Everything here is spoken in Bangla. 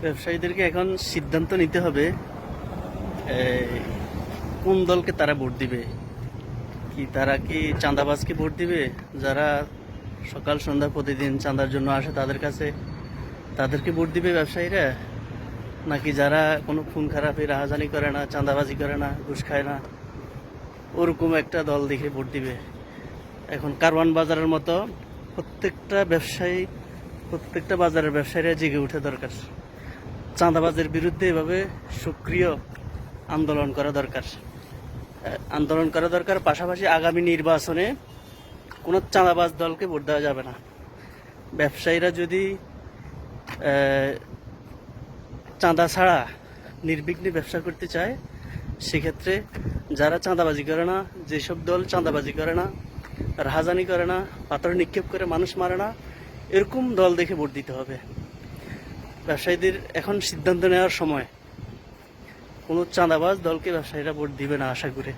ব্যবসায়ীদেরকে এখন সিদ্ধান্ত নিতে হবে কোন দলকে তারা ভোট দিবে। তারা কি চাঁদাবাজকে ভোট দিবে, যারা সকাল সন্ধ্যা প্রতিদিন চাঁদার জন্য আসে তাদের কাছে, তাদেরকে ভোট দিবে ব্যবসায়ীরা? নাকি যারা কোনো খুন খারাপি রাহাজানি করে না, চাঁদাবাজি করে না, ঘুষ খায় না, ওরকম একটা দল দেখে ভোট দিবে? এখন কারওয়ান বাজারের মতো প্রত্যেকটা বাজারের ব্যবসায়ীরা জেগে উঠে দরকার। চাঁদাবাজের বিরুদ্ধে এভাবে সক্রিয় আন্দোলন করা দরকার। পাশাপাশি আগামী নির্বাচনে কোনো চাঁদাবাজ দলকে ভোট দেওয়া যাবে না। ব্যবসায়ীরা যদি চাঁদা ছাড়া নির্বিঘ্নে ব্যবসা করতে চায়, সেক্ষেত্রে যারা চাঁদাবাজি করে না, যেসব দল চাঁদাবাজি করে না, রাহাজানি করে না, পাথর নিক্ষেপ করে মানুষ মারে না, এরকম দল দেখে ভোট দিতে হবে। ব্যবসায়ীদের এখন সিদ্ধান্ত নেওয়ার সময়। কোনো চাঁদাবাজ দলকে ব্যবসায়ীরা ভোট দিবে না আশা করে।